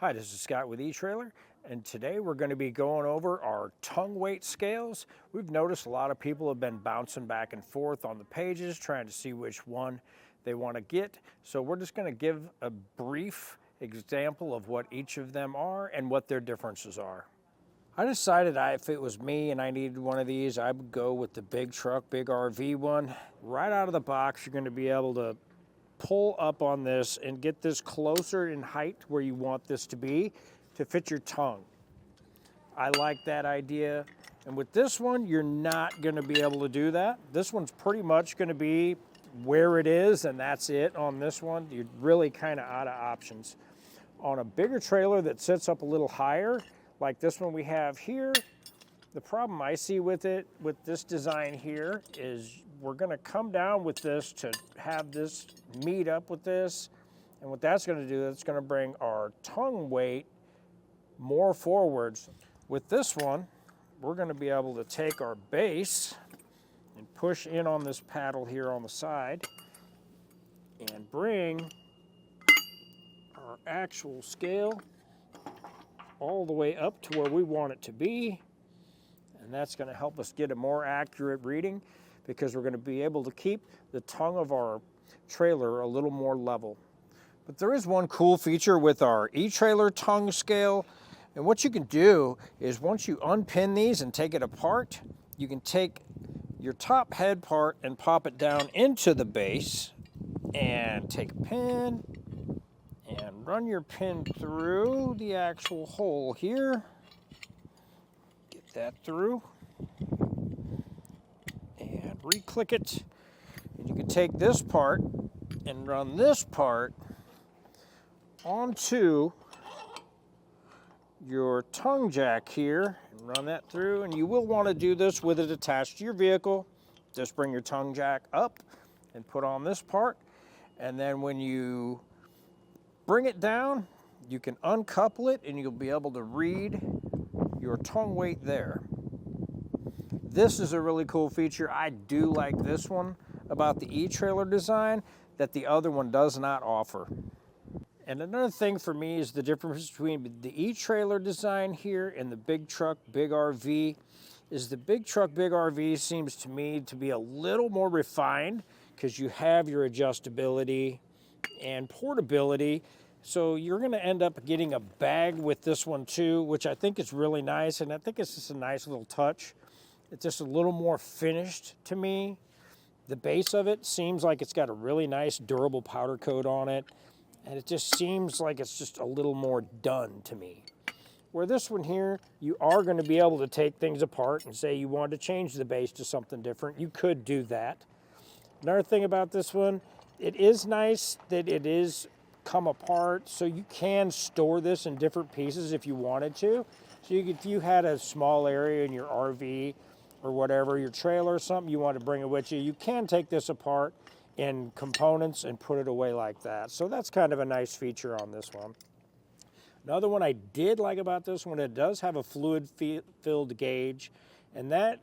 Hi, this is Scott with eTrailer, and today we're going to be going over our tongue weight scales. We've noticed a lot of people have been bouncing back and forth on the pages trying to see which one they want to get. So we're just going to give a brief example of what each of them are and what their differences are. I decided if it was me and I needed one of these, I would go with the big truck, big RV one. Right out of the box, you're going to be able to pull up on this and get this closer in height where you want this to be to fit your tongue. I like that idea. And with this one, you're not going to be able to do that. This one's pretty much going to be where it is, and that's it on this one. You're really kind of out of options. On a bigger trailer that sits up a little higher, like this one we have here, the problem I see with it, with this design here, is we're going to come down with this to have this meet up with this. And what that's going to do, that's going to bring our tongue weight more forwards. With this one, we're going to be able to take our base and push in on this paddle here on the side and bring our actual scale all the way up to where we want it to be. And that's going to help us get a more accurate reading, because we're going to be able to keep the tongue of our trailer a little more level. But there is one cool feature with our eTrailer tongue scale. And what you can do is once you unpin these and take it apart, you can take your top head part and pop it down into the base and take a pin and run your pin through the actual hole here. Get that through. Re-click it, and you can take this part and run this part onto your tongue jack here and run that through. And you will want to do this with it attached to your vehicle. Just bring your tongue jack up and put on this part, and then when you bring it down, you can uncouple it and you'll be able to read your tongue weight there. This is a really cool feature. I do like this one about the eTrailer design that the other one does not offer. And another thing for me is the difference between the eTrailer design here and the big truck, big RV, is the big truck, big RV seems to me to be a little more refined because you have your adjustability and portability. So you're going to end up getting a bag with this one too, which I think is really nice. And I think it's just a nice little touch. It's just a little more finished to me. The base of it seems like it's got a really nice durable powder coat on it, and it just seems like it's just a little more done to me. Where this one here, you are going to be able to take things apart and say you want to change the base to something different. You could do that. Another thing about this one, it is nice that it is come apart, so you can store this in different pieces if you wanted to. So if you had a small area in your RV or whatever, your trailer or something, you want to bring it with you, you can take this apart in components and put it away like that. So that's kind of a nice feature on this one. Another one I did like about this one, it does have a fluid-filled gauge, and that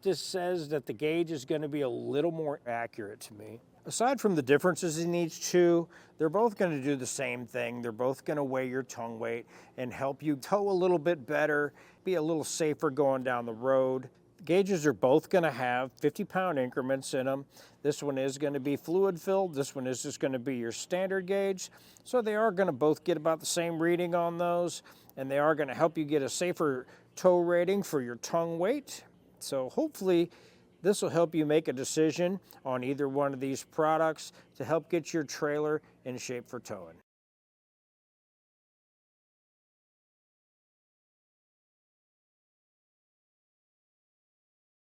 just says that the gauge is going to be a little more accurate to me. Aside from the differences in each two, they're both going to do the same thing. They're both going to weigh your tongue weight and help you tow a little bit better, be a little safer going down the road. The gauges are both going to have 50-pound increments in them. This one is going to be fluid filled. This one is just going to be your standard gauge. So they are going to both get about the same reading on those, and they are going to help you get a safer tow rating for your tongue weight. So hopefully this will help you make a decision on either one of these products to help get your trailer in shape for towing.